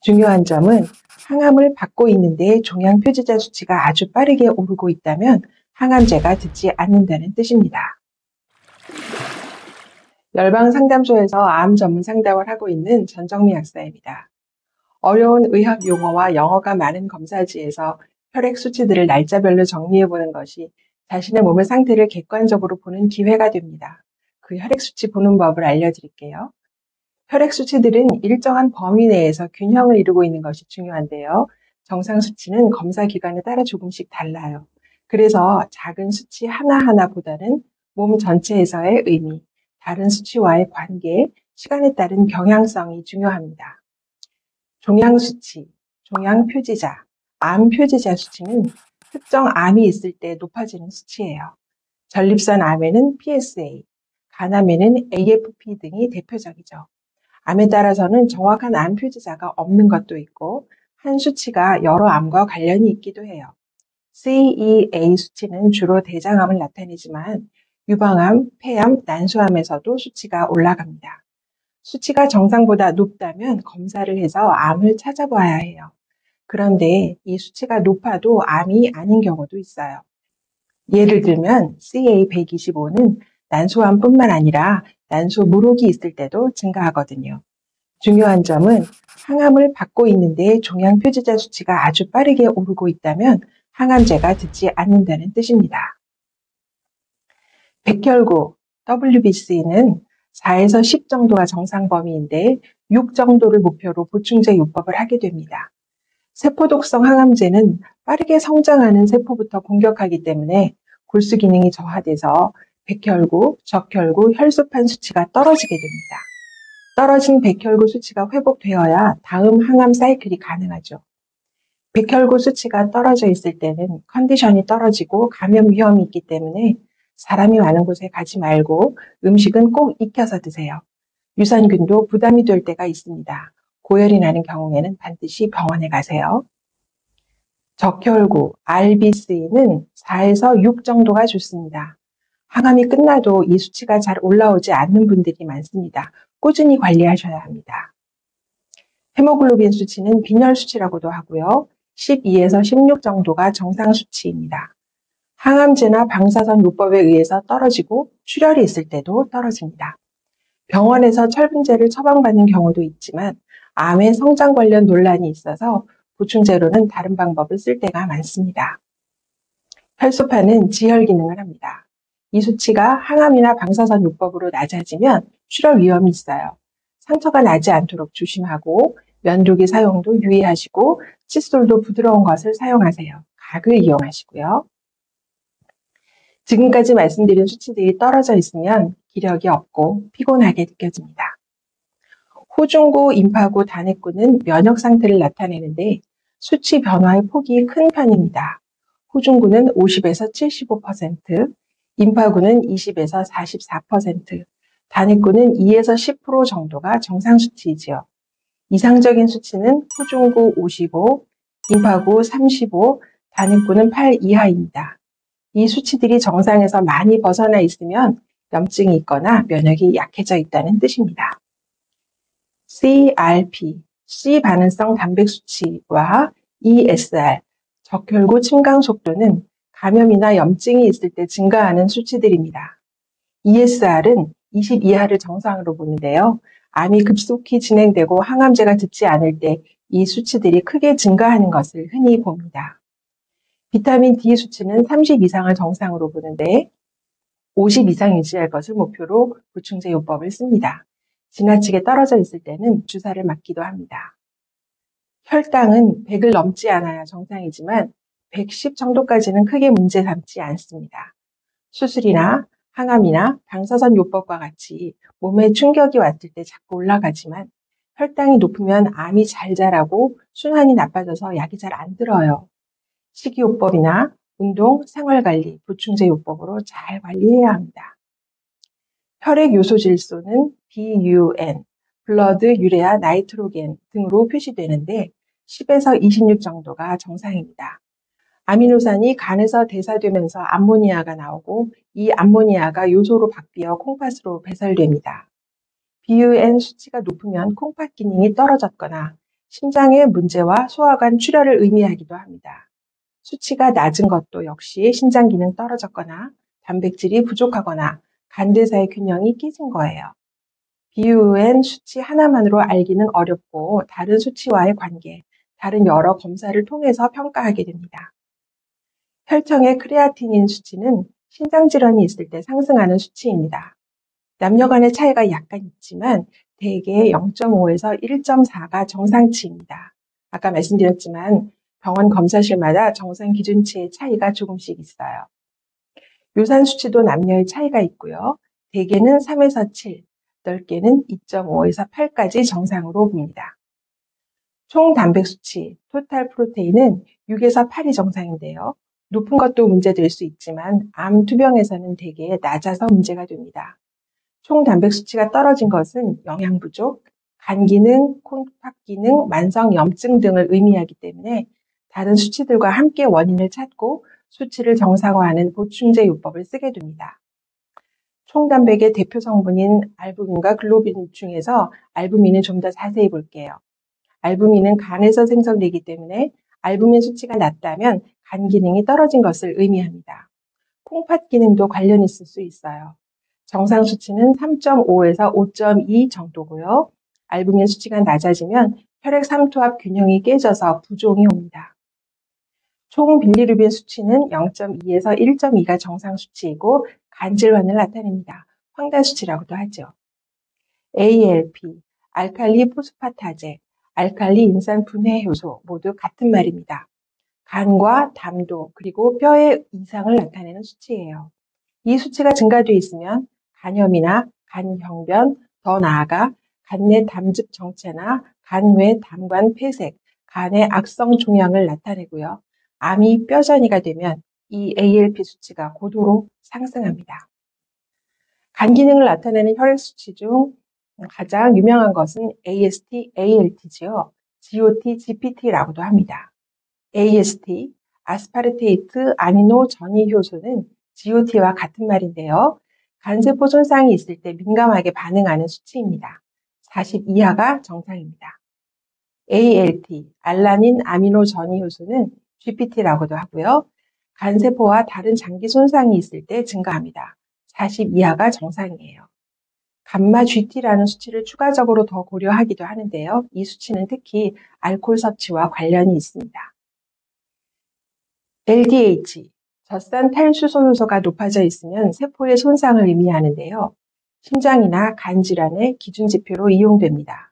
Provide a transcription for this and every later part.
중요한 점은 항암을 받고 있는데 종양 표지자 수치가 아주 빠르게 오르고 있다면 항암제가 듣지 않는다는 뜻입니다. 열방상담소에서 암 전문 상담을 하고 있는 전정미 약사입니다. 어려운 의학 용어와 영어가 많은 검사지에서 혈액 수치들을 날짜별로 정리해보는 것이 자신의 몸의 상태를 객관적으로 보는 기회가 됩니다. 그 혈액 수치 보는 법을 알려드릴게요. 혈액 수치들은 일정한 범위 내에서 균형을 이루고 있는 것이 중요한데요. 정상 수치는 검사 기간에 따라 조금씩 달라요. 그래서 작은 수치 하나하나보다는 몸 전체에서의 의미, 다른 수치와의 관계, 시간에 따른 경향성이 중요합니다. 종양 수치, 종양 표지자, 암 표지자 수치는 특정 암이 있을 때 높아지는 수치예요. 전립선 암에는 PSA, 간암에는 AFP 등이 대표적이죠. 암에 따라서는 정확한 암 표지자가 없는 것도 있고 한 수치가 여러 암과 관련이 있기도 해요. CEA 수치는 주로 대장암을 나타내지만 유방암, 폐암, 난소암에서도 수치가 올라갑니다. 수치가 정상보다 높다면 검사를 해서 암을 찾아봐야 해요. 그런데 이 수치가 높아도 암이 아닌 경우도 있어요. 예를 들면 CA125는 난소암뿐만 아니라 난소 물혹이 있을 때도 증가하거든요. 중요한 점은 항암을 받고 있는데 종양 표지자 수치가 아주 빠르게 오르고 있다면 항암제가 듣지 않는다는 뜻입니다. 백혈구, WBC는 4에서 10 정도가 정상 범위인데 6 정도를 목표로 보충제 요법을 하게 됩니다. 세포독성 항암제는 빠르게 성장하는 세포부터 공격하기 때문에 골수 기능이 저하돼서 백혈구, 적혈구, 혈소판 수치가 떨어지게 됩니다. 떨어진 백혈구 수치가 회복되어야 다음 항암 사이클이 가능하죠. 백혈구 수치가 떨어져 있을 때는 컨디션이 떨어지고 감염 위험이 있기 때문에 사람이 많은 곳에 가지 말고 음식은 꼭 익혀서 드세요. 유산균도 부담이 될 때가 있습니다. 고열이 나는 경우에는 반드시 병원에 가세요. 적혈구, RBC는 4에서 6 정도가 좋습니다. 항암이 끝나도 이 수치가 잘 올라오지 않는 분들이 많습니다. 꾸준히 관리하셔야 합니다. 헤모글로빈 수치는 빈혈 수치라고도 하고요. 12에서 16 정도가 정상 수치입니다. 항암제나 방사선 요법에 의해서 떨어지고 출혈이 있을 때도 떨어집니다. 병원에서 철분제를 처방받는 경우도 있지만 암의 성장 관련 논란이 있어서 보충제로는 다른 방법을 쓸 때가 많습니다. 혈소판은 지혈 기능을 합니다. 이 수치가 항암이나 방사선 요법으로 낮아지면 출혈 위험이 있어요. 상처가 나지 않도록 조심하고 면도기 사용도 유의하시고 칫솔도 부드러운 것을 사용하세요. 각을 이용하시고요. 지금까지 말씀드린 수치들이 떨어져 있으면 기력이 없고 피곤하게 느껴집니다. 호중구, 임파구, 단핵구는 면역 상태를 나타내는데 수치 변화의 폭이 큰 편입니다. 호중구는 50에서 75%, 임파구는 20에서 44%, 단핵구는 2에서 10% 정도가 정상 수치이지요. 이상적인 수치는 호중구 55, 임파구 35, 단핵구는 8 이하입니다. 이 수치들이 정상에서 많이 벗어나 있으면 염증이 있거나 면역이 약해져 있다는 뜻입니다. CRP, C 반응성 단백 수치와 ESR, 적혈구 침강 속도는 감염이나 염증이 있을 때 증가하는 수치들입니다. ESR은 20 이하를 정상으로 보는데요. 암이 급속히 진행되고 항암제가 듣지 않을 때 이 수치들이 크게 증가하는 것을 흔히 봅니다. 비타민 D 수치는 30 이상을 정상으로 보는데 50 이상 유지할 것을 목표로 보충제 요법을 씁니다. 지나치게 떨어져 있을 때는 주사를 맞기도 합니다. 혈당은 100을 넘지 않아야 정상이지만 110 정도까지는 크게 문제 삼지 않습니다. 수술이나 항암이나 방사선 요법과 같이 몸에 충격이 왔을 때 자꾸 올라가지만 혈당이 높으면 암이 잘 자라고 순환이 나빠져서 약이 잘 안 들어요. 식이요법이나 운동, 생활관리, 보충제 요법으로 잘 관리해야 합니다. 혈액 요소 질소는 BUN, 블러드 유레아 나이트로겐 등으로 표시되는데 10에서 26 정도가 정상입니다. 아미노산이 간에서 대사되면서 암모니아가 나오고 이 암모니아가 요소로 바뀌어 콩팥으로 배설됩니다. BUN 수치가 높으면 콩팥 기능이 떨어졌거나 심장의 문제와 소화관 출혈을 의미하기도 합니다. 수치가 낮은 것도 역시 신장 기능 떨어졌거나 단백질이 부족하거나 간대사의 균형이 깨진 거예요. 비유엔 수치 하나만으로 알기는 어렵고 다른 수치와의 관계, 다른 여러 검사를 통해서 평가하게 됩니다. 혈청의 크레아티닌 수치는 신장질환이 있을 때 상승하는 수치입니다. 남녀 간의 차이가 약간 있지만 대개 0.5에서 1.4가 정상치입니다. 아까 말씀드렸지만 병원 검사실마다 정상 기준치의 차이가 조금씩 있어요. 요산 수치도 남녀의 차이가 있고요. 대개는 3에서 7, 넓게는 2.5에서 8까지 정상으로 봅니다. 총 단백 수치, 토탈 프로테인은 6에서 8이 정상인데요. 높은 것도 문제될 수 있지만 암 투병에서는 대개 낮아서 문제가 됩니다. 총 단백 수치가 떨어진 것은 영양 부족, 간 기능, 콩팥 기능, 만성 염증 등을 의미하기 때문에 다른 수치들과 함께 원인을 찾고 수치를 정상화하는 보충제 요법을 쓰게 됩니다. 총 단백의 대표 성분인 알부민과 글로빈 중에서 알부민을 좀 더 자세히 볼게요. 알부민은 간에서 생성되기 때문에 알부민 수치가 낮다면 간 기능이 떨어진 것을 의미합니다. 콩팥 기능도 관련이 있을 수 있어요. 정상 수치는 3.5에서 5.2 정도고요. 알부민 수치가 낮아지면 혈액 삼투압 균형이 깨져서 부종이 옵니다. 총 빌리루빈 수치는 0.2에서 1.2가 정상 수치이고 간질환을 나타냅니다. 황달 수치라고도 하죠. ALP, 알칼리 포스파타제, 알칼리 인산 분해 효소 모두 같은 말입니다. 간과 담도 그리고 뼈의 이상을 나타내는 수치예요. 이 수치가 증가되어 있으면 간염이나 간경변, 더 나아가 간내 담즙 정체나 간외 담관 폐색, 간의 악성 종양을 나타내고요. 암이 뼈전이가 되면 이 ALP 수치가 고도로 상승합니다. 간 기능을 나타내는 혈액 수치 중 가장 유명한 것은 AST, ALT지요. GOT, GPT라고도 합니다. AST, 아스파르테이트 아미노 전이 효소는 GOT와 같은 말인데요. 간세포 손상이 있을 때 민감하게 반응하는 수치입니다. 40 이하가 정상입니다. ALT, 알라닌 아미노 전이 효소는 GPT라고도 하고요. 간세포와 다른 장기 손상이 있을 때 증가합니다. 40 이하가 정상이에요. 감마 GT라는 수치를 추가적으로 더 고려하기도 하는데요. 이 수치는 특히 알코올 섭취와 관련이 있습니다. LDH, 젖산 탈수소 효소가 높아져 있으면 세포의 손상을 의미하는데요. 심장이나 간 질환의 기준 지표로 이용됩니다.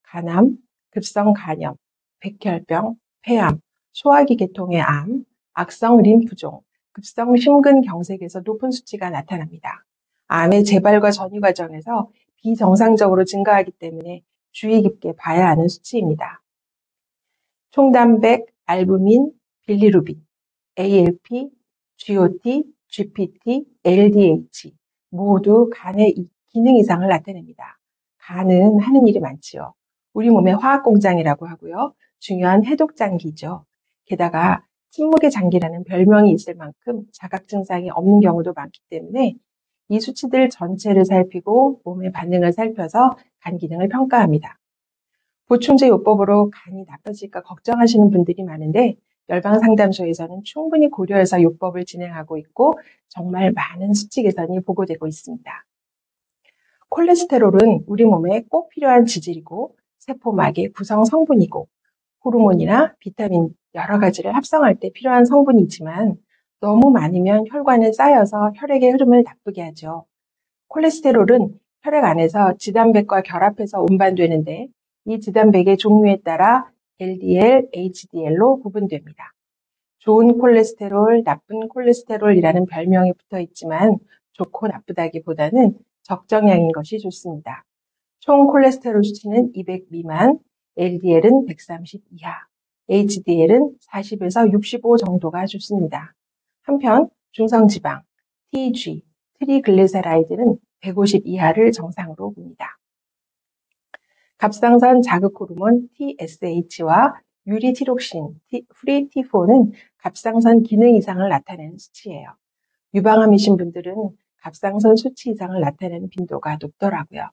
간암, 급성 간염, 백혈병, 폐암, 소화기 계통의 암, 악성 림프종, 급성 심근경색에서 높은 수치가 나타납니다. 암의 재발과 전이 과정에서 비정상적으로 증가하기 때문에 주의 깊게 봐야 하는 수치입니다. 총단백, 알부민, 빌리루빈, ALP, GOT, GPT, LDH 모두 간의 기능 이상을 나타냅니다. 간은 하는 일이 많지요. 우리 몸의 화학공장이라고 하고요. 중요한 해독장기죠. 게다가 침묵의 장기라는 별명이 있을 만큼 자각 증상이 없는 경우도 많기 때문에 이 수치들 전체를 살피고 몸의 반응을 살펴서 간 기능을 평가합니다. 보충제 요법으로 간이 나빠질까 걱정하시는 분들이 많은데 열방상담소에서는 충분히 고려해서 요법을 진행하고 있고 정말 많은 수치 개선이 보고되고 있습니다. 콜레스테롤은 우리 몸에 꼭 필요한 지질이고 세포막의 구성 성분이고 호르몬이나 비타민 여러 가지를 합성할 때 필요한 성분이지만 너무 많으면 혈관에 쌓여서 혈액의 흐름을 나쁘게 하죠. 콜레스테롤은 혈액 안에서 지단백과 결합해서 운반되는데 이 지단백의 종류에 따라 LDL, HDL로 구분됩니다. 좋은 콜레스테롤, 나쁜 콜레스테롤이라는 별명이 붙어 있지만 좋고 나쁘다기보다는 적정량인 것이 좋습니다. 총 콜레스테롤 수치는 200 미만, LDL은 130 이하, HDL은 40에서 65 정도가 좋습니다. 한편 중성지방, TG, 트리글리세라이드는 150 이하를 정상으로 봅니다. 갑상선 자극 호르몬 TSH와 유리티록신, 프리 T4는 갑상선 기능 이상을 나타내는 수치예요. 유방암이신 분들은 갑상선 수치 이상을 나타내는 빈도가 높더라고요.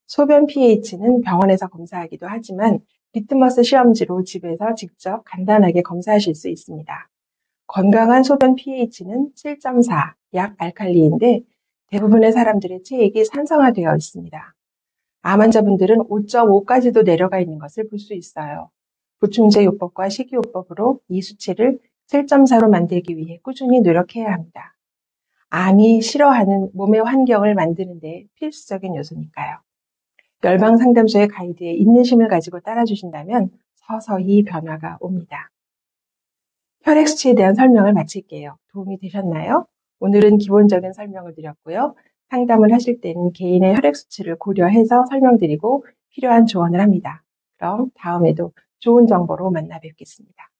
소변 pH는 병원에서 검사하기도 하지만 리트머스 시험지로 집에서 직접 간단하게 검사하실 수 있습니다. 건강한 소변 pH는 7.4, 약 알칼리인데 대부분의 사람들의 체액이 산성화되어 있습니다. 암 환자분들은 5.5까지도 내려가 있는 것을 볼 수 있어요. 보충제 요법과 식이요법으로 이 수치를 7.4로 만들기 위해 꾸준히 노력해야 합니다. 암이 싫어하는 몸의 환경을 만드는 데 필수적인 요소니까요. 열방상담소의 가이드에 인내심을 가지고 따라주신다면 서서히 변화가 옵니다. 혈액 수치에 대한 설명을 마칠게요. 도움이 되셨나요? 오늘은 기본적인 설명을 드렸고요. 상담을 하실 때는 개인의 혈액 수치를 고려해서 설명드리고 필요한 조언을 합니다. 그럼 다음에도 좋은 정보로 만나 뵙겠습니다.